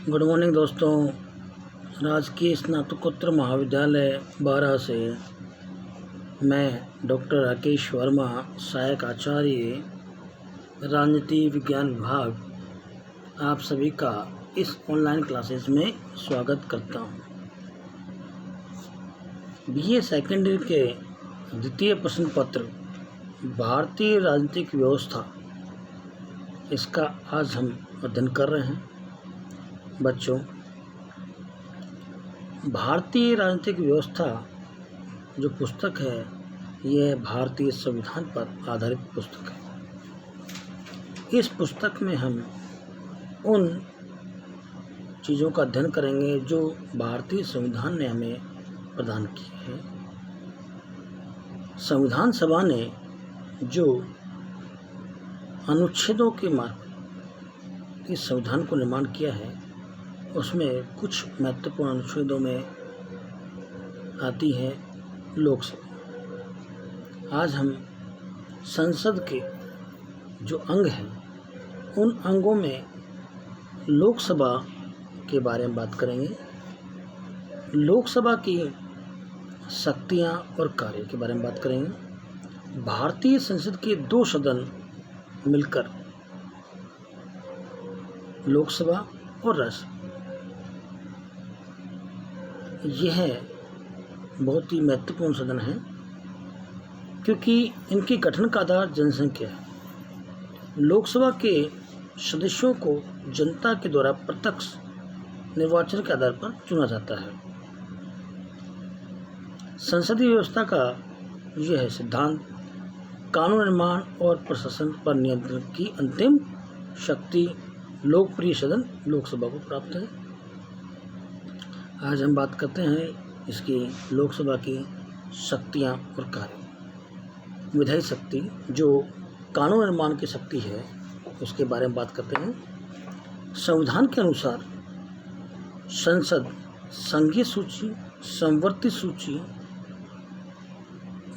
Good morning दोस्तों। राजकीय स्नातकोत्तर महाविद्यालय बारा से मैं डॉक्टर राकेश वर्मा, सहायक आचार्य, राजनीति विज्ञान विभाग, आप सभी का इस ऑनलाइन क्लासेस में स्वागत करता हूं। बीए सेकेंडरी के द्वितीय प्रश्न पत्र भारतीय राजनीतिक व्यवस्था, इसका आज हम अध्ययन कर रहे हैं। बच्चों, भारतीय राजनीतिक व्यवस्था जो पुस्तक है, यह भारतीय संविधान पर आधारित पुस्तक है। इस पुस्तक में हम उन चीज़ों का अध्ययन करेंगे जो भारतीय संविधान ने हमें प्रदान किए हैं। संविधान सभा ने जो अनुच्छेदों के मार्फत इस संविधान को निर्माण किया है, उसमें कुछ महत्वपूर्ण अनुच्छेदों में आती है लोकसभा। आज हम संसद के जो अंग हैं, उन अंगों में लोकसभा के बारे में बात करेंगे। लोकसभा की शक्तियां और कार्य के बारे में बात करेंगे। भारतीय संसद के दो सदन मिलकर लोकसभा और राज्यसभा, यह बहुत ही महत्वपूर्ण सदन है क्योंकि इनके गठन का आधार जनसंख्या है। लोकसभा के सदस्यों को जनता के द्वारा प्रत्यक्ष निर्वाचन के आधार पर चुना जाता है। संसदीय व्यवस्था का यह है सिद्धांत, कानून निर्माण और प्रशासन पर नियंत्रण की अंतिम शक्ति लोकप्रिय सदन लोकसभा को प्राप्त है। आज हम बात करते हैं इसकी लोकसभा की शक्तियां और कार्य। विधायी शक्ति जो कानून निर्माण की शक्ति है, उसके बारे में बात करते हैं। संविधान के अनुसार संसद संघीय सूची, समवर्ती सूची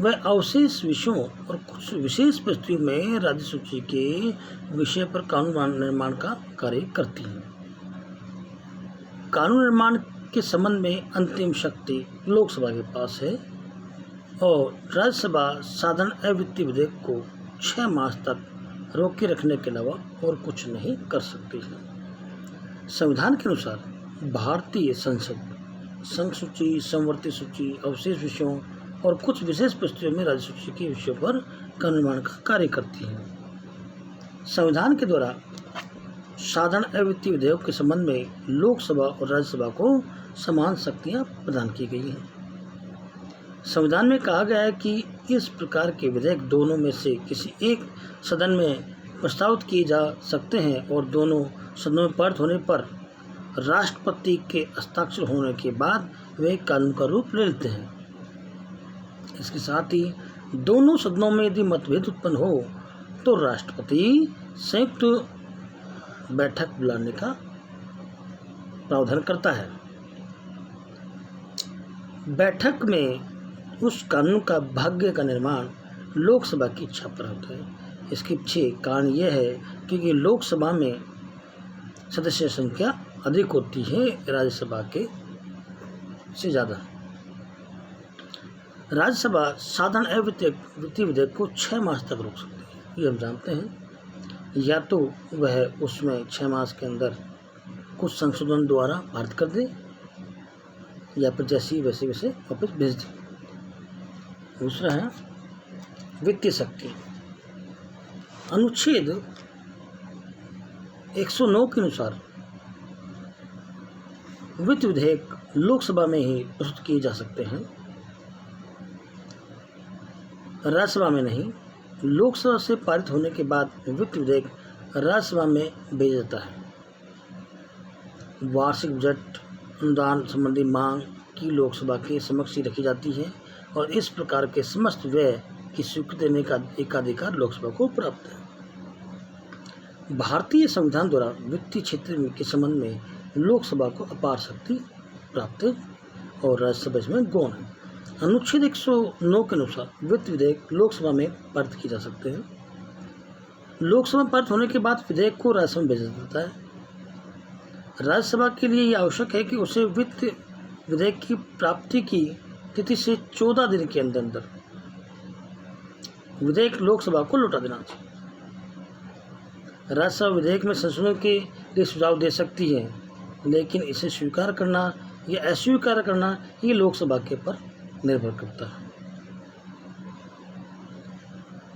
व अवशेष विषयों और कुछ विशेष परिस्थितियों में राज्य सूची के विषय पर कानून निर्माण का कार्य करती है। कानून निर्माण के संबंध में अंतिम शक्ति लोकसभा के पास है और राज्यसभा साधारण अवित्तीय विधेयक को 6 मास तक रोके रखने के अलावा और कुछ नहीं कर सकती है। संविधान के अनुसार भारतीय संसद संघ सूची, समवर्ती सूची, अवशेष विषयों और कुछ विशेष परिस्थितियों में राज्य सूची के विषयों पर कानून निर्माण का कार्य करती है। संविधान के द्वारा साधारण अवित्तीय विधेयक के संबंध में लोकसभा और राज्यसभा को समान शक्तियां प्रदान की गई हैं। संविधान में कहा गया है कि इस प्रकार के विधेयक दोनों में से किसी एक सदन में प्रस्तावित किए जा सकते हैं और दोनों सदनों में पारित होने पर राष्ट्रपति के हस्ताक्षर होने के बाद वे कानून का रूप ले लेते हैं। इसके साथ ही दोनों सदनों में यदि मतभेद उत्पन्न हो तो राष्ट्रपति संयुक्त बैठक बुलाने का प्रावधान करता है। बैठक में उस कानून का भाग्य का निर्माण लोकसभा की इच्छा पर होता है। इसके पीछे कारण यह है क्योंकि लोकसभा में सदस्य संख्या अधिक होती है राज्यसभा के से ज़्यादा। राज्यसभा साधारण अवित्तीय विधेयक को 6 मास तक रोक सकती है, ये हम जानते हैं। या तो वह उसमें 6 मास के अंदर कुछ संशोधन द्वारा पारित कर दे या फिर जैसी वैसे वापस भेज दे। दूसरा है वित्तीय शक्ति। अनुच्छेद 109 के अनुसार वित्त विधेयक लोकसभा में ही प्रस्तुत किए जा सकते हैं, राज्यसभा में नहीं। लोकसभा से पारित होने के बाद वित्त विधेयक राज्यसभा में भेजा जाता है। वार्षिक बजट अनुदान संबंधी मांग की लोकसभा के समक्ष ही रखी जाती है और इस प्रकार के समस्त व्यय की स्वीकृति देने का एकाधिकार लोकसभा को प्राप्त है। भारतीय संविधान द्वारा वित्तीय क्षेत्र के संबंध में लोकसभा को अपार शक्ति प्राप्त है और राज्यसभा इसमें गौण है। अनुच्छेद 109 के अनुसार वित्त विधेयक लोकसभा में पारित किए जा सकते हैं। लोकसभा में पारित होने के बाद विधेयक को राज्यसभा में भेजा जाता है। राज्यसभा के लिए यह आवश्यक है कि उसे वित्त विधेयक की प्राप्ति की तिथि से 14 दिन के अंदर अंदर विधेयक लोकसभा को लौटा देना चाहिए। राज्यसभा विधेयक में संशोधन के लिए सुझाव दे सकती है, लेकिन इसे स्वीकार करना या अस्वीकार करना ये लोकसभा के पर निर्भर करता है।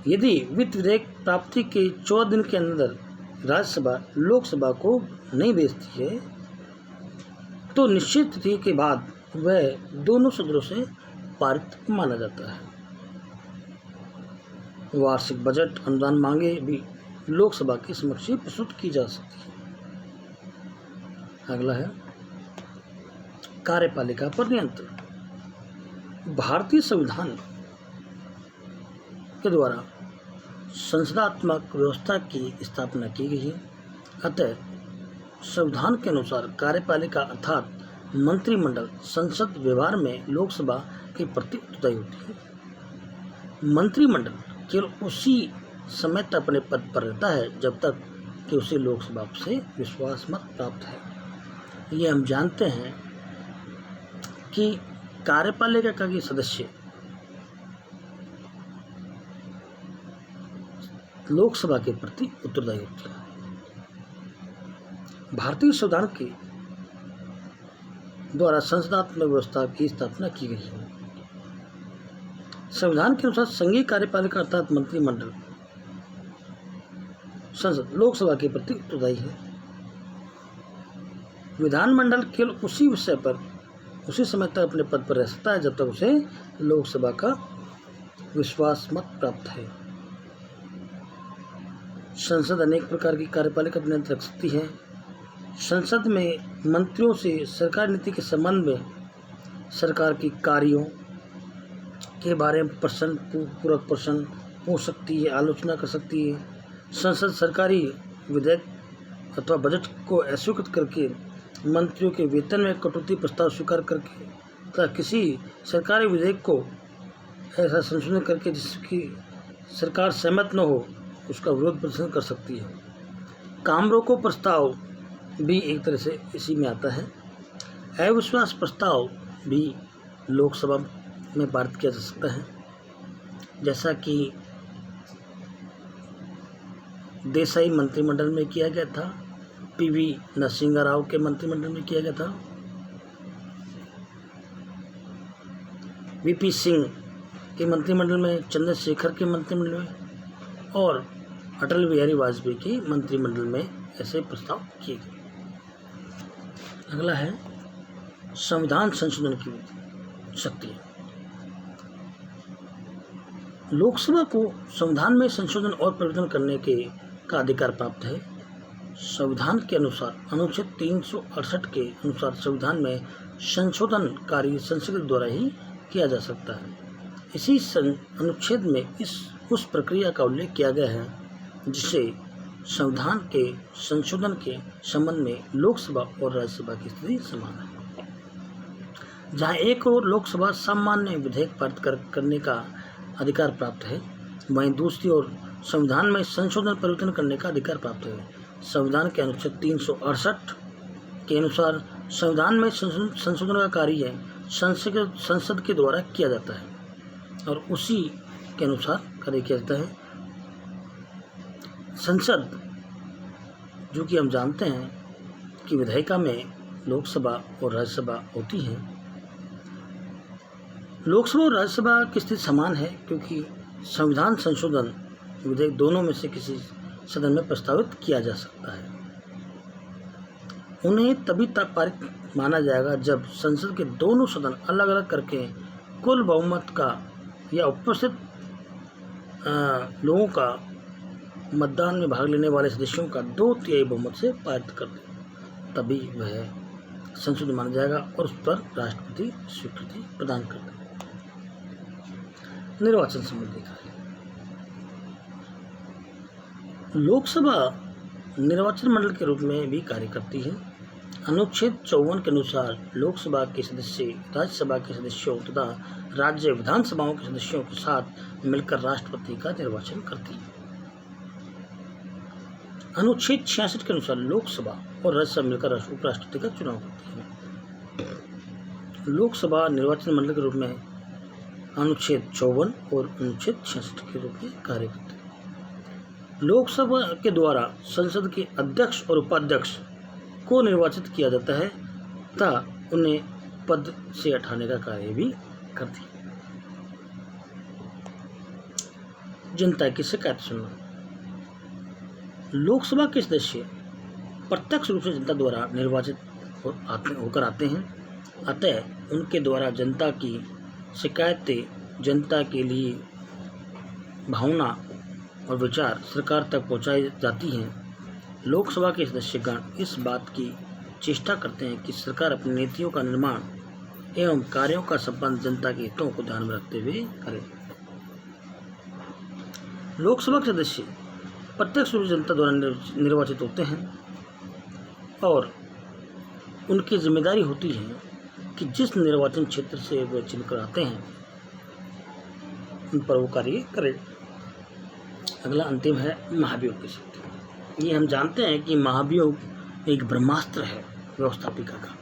यदि वित्त विधेयक प्राप्ति के 14 दिन के अंदर राज्यसभा लोकसभा को नहीं भेजती है तो निश्चित तिथि के बाद वह दोनों सदनों से पारित माना जाता है। वार्षिक बजट अनुदान मांगे भी लोकसभा के समक्ष प्रस्तुत की जा सकती है। अगला है कार्यपालिका पर नियंत्रण। भारतीय संविधान के द्वारा संसदात्मक व्यवस्था की स्थापना की गई है। अतः संविधान के अनुसार कार्यपालिका अर्थात मंत्रिमंडल संसद व्यवहार में लोकसभा के प्रति उत्तरदायी होती है। मंत्रिमंडल केवल उसी समय तक अपने पद पर रहता है जब तक कि उसे लोकसभा से विश्वास मत प्राप्त है। ये हम जानते हैं कि कार्यपालिका के सदस्य लोकसभा के प्रति उत्तरदायी होते हैं। भारतीय संविधान के द्वारा संसदात्मक व्यवस्था की स्थापना की गई है। संविधान के अनुसार संघीय कार्यपालिका अर्थात मंत्रिमंडल संसद लोकसभा के प्रति उत्तरदायी है। विधानमंडल केवल उसी विषय पर उसी समय तक अपने पद पर रह सकता है जब तक उसे लोकसभा का विश्वास मत प्राप्त है। संसद अनेक प्रकार की कार्यपालिका पर नियंत्रण रख सकती है। संसद में मंत्रियों से सरकारी नीति के संबंध में सरकार की कार्यों के बारे में पूरक प्रश्न पूछ सकती है, आलोचना कर सकती है। संसद सरकारी विधेयक अथवा बजट को अस्वीकृत करके मंत्रियों के वेतन में कटौती प्रस्ताव स्वीकार करके तथा किसी सरकारी विधेयक को ऐसा संशोधन करके जिसकी सरकार सहमत न हो उसका विरोध प्रदर्शन कर सकती है। काम रोको प्रस्ताव भी एक तरह से इसी में आता है। अविश्वास प्रस्ताव भी लोकसभा में पारित किया जा सकता है, जैसा कि देसाई मंत्रिमंडल में किया गया था, पीवी नरसिंह राव के मंत्रिमंडल में किया गया था, वीपी सिंह के मंत्रिमंडल में, चंद्रशेखर के मंत्रिमंडल में और अटल बिहारी वाजपेयी के मंत्रिमंडल में ऐसे प्रस्ताव किए गए। अगला है संविधान संशोधन की शक्ति। लोकसभा को संविधान में संशोधन और परिवर्तन करने का अधिकार प्राप्त है। संविधान के अनुसार अनुच्छेद 368 के अनुसार संविधान में संशोधन कार्य संसद द्वारा ही किया जा सकता है। इसी अनुच्छेद में उस प्रक्रिया का उल्लेख किया गया है जिसे संविधान के संशोधन के संबंध में लोकसभा और राज्यसभा की स्थिति समान है। जहां एक और लोकसभा सामान्य विधेयक पारित करने का अधिकार प्राप्त है, वहीं दूसरी ओर संविधान में संशोधन परिवर्तन करने का अधिकार प्राप्त है। संविधान के अनुच्छेद 368 के अनुसार संविधान में संशोधन का कार्य संसद के द्वारा किया जाता है और उसी के अनुसार कार्य किया जाता है। संसद, जो कि हम जानते हैं कि विधायिका में लोकसभा और राज्यसभा होती है। लोकसभा और राज्यसभा की स्थिति समान है क्योंकि संविधान संशोधन विधेयक दोनों में से किसी सदन में प्रस्तावित किया जा सकता है। उन्हें तभी तक पारित माना जाएगा जब संसद के दोनों सदन अलग अलग करके कुल बहुमत का या उपस्थित लोगों का मतदान में भाग लेने वाले सदस्यों का 2/3 बहुमत से पारित कर दे, तभी वह संशोधन माना जाएगा और उस पर राष्ट्रपति स्वीकृति प्रदान कर दे। निर्वाचन संबंधी कार्य। लोकसभा निर्वाचन मंडल के रूप में भी कार्य करती है। अनुच्छेद 54 के अनुसार लोकसभा के सदस्य राज्यसभा के सदस्यों तथा राज्य विधानसभाओं के सदस्यों के साथ मिलकर राष्ट्रपति का निर्वाचन करती है। अनुच्छेद 66 के अनुसार लोकसभा और राज्यसभा मिलकर उपराष्ट्रपति का चुनाव करती है। लोकसभा निर्वाचन मंडल के रूप में अनुच्छेद 54 और अनुच्छेद 66 के रूप में कार्य करते हैं। लोकसभा के द्वारा संसद के अध्यक्ष और उपाध्यक्ष को निर्वाचित किया जाता है तथा उन्हें पद से हटाने का कार्य भी करती है। जनता की शिकायत सुनना। लोकसभा के सदस्य प्रत्यक्ष रूप से जनता द्वारा निर्वाचित होकर आते हैं, अतः उनके द्वारा जनता की शिकायतें जनता के लिए भावना और विचार सरकार तक पहुंचाई जाती हैं। लोकसभा के सदस्यगण इस बात की चेष्टा करते हैं कि सरकार अपनी नीतियों का निर्माण एवं कार्यों का संबंध जनता के हितों को ध्यान में रखते हुए करे। लोकसभा के सदस्य प्रत्यक्ष रूप से जनता द्वारा निर्वाचित होते हैं और उनकी जिम्मेदारी होती है कि जिस निर्वाचन क्षेत्र से वे चुनकर आते हैं उन पर वो कार्य करें। अगला अंतिम है महाभियोग की शक्ति। ये हम जानते हैं कि महाभियोग एक ब्रह्मास्त्र है व्यवस्थापिका का।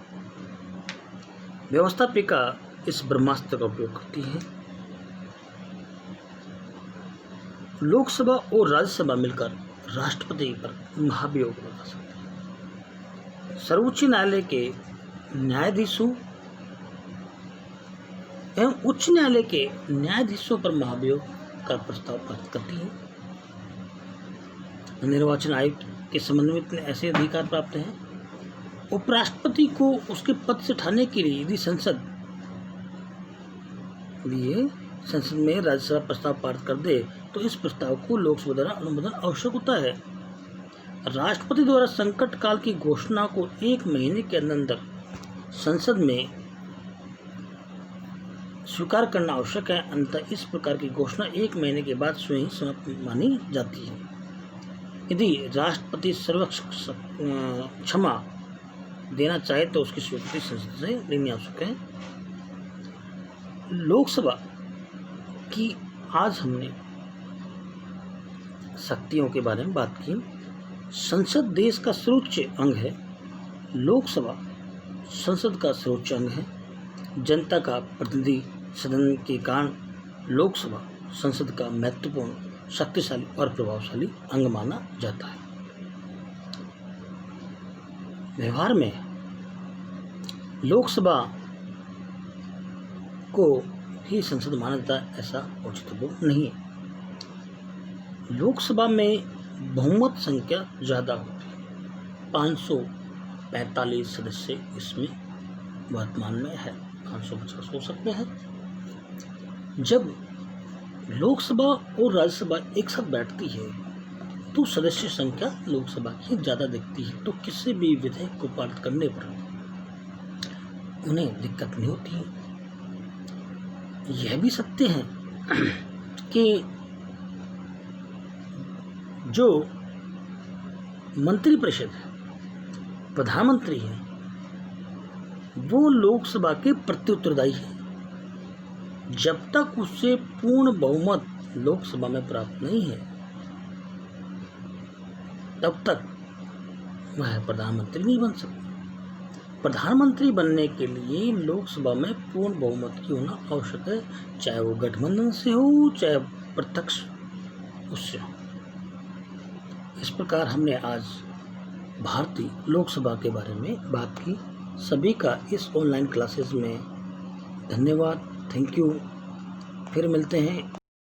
व्यवस्थापिका इस ब्रह्मास्त्र का उपयोग करती है। लोकसभा और राज्यसभा मिलकर राष्ट्रपति पर महाभियोग लगा सकते हैं। सर्वोच्च न्यायालय के न्यायाधीशों एवं उच्च न्यायालय के न्यायाधीशों पर महाभियोग का प्रस्ताव पारित करती है। निर्वाचन आयुक्त के संबंध में इतने ऐसे अधिकार प्राप्त हैं। उपराष्ट्रपति को उसके पद से हटाने के लिए यदि संसद में राज्यसभा प्रस्ताव पारित कर दे तो इस प्रस्ताव को लोकसभा द्वारा अनुमोदन आवश्यक होता है। राष्ट्रपति द्वारा संकट काल की घोषणा को 1 महीने के अंदर संसद में स्वीकार करना आवश्यक है, अन्यथा इस प्रकार की घोषणा 1 महीने के बाद स्वयं समाप्त मानी जाती है। यदि राष्ट्रपति सर्वोच्च क्षमा देना चाहे तो उसकी स्वीकृति संसद से लेनी आवश्यक है। लोकसभा की आज हमने शक्तियों के बारे में बात की। संसद देश का सर्वोच्च अंग है। लोकसभा संसद का सर्वोच्च अंग है। जनता का प्रतिनिधि सदन के कारण लोकसभा संसद का महत्वपूर्ण, शक्तिशाली और प्रभावशाली अंग माना जाता है। व्यवहार में लोकसभा को ही संसद माना जाता है, ऐसा औचित्य नहीं है। लोकसभा में बहुमत संख्या ज़्यादा होती है। 545 सदस्य इसमें वर्तमान में है, 550 हो सकते हैं। जब लोकसभा और राज्यसभा एक साथ बैठती है तो सदस्य संख्या लोकसभा की ज़्यादा दिखती है, तो किसी भी विधेयक को पारित करने पर उन्हें दिक्कत नहीं होती है। यह भी सत्य है कि जो मंत्रिपरिषद है, प्रधानमंत्री है, वो लोकसभा के प्रति उत्तरदायी है। जब तक उससे पूर्ण बहुमत लोकसभा में प्राप्त नहीं है तब तक वह प्रधानमंत्री नहीं बन सकता। प्रधानमंत्री बनने के लिए लोकसभा में पूर्ण बहुमत की होना आवश्यक है, चाहे वो गठबंधन से हो चाहे प्रत्यक्ष उससे हो। इस प्रकार हमने आज भारतीय लोकसभा के बारे में बात की। सभी का इस ऑनलाइन क्लासेस में धन्यवाद, थैंक यू। फिर मिलते हैं।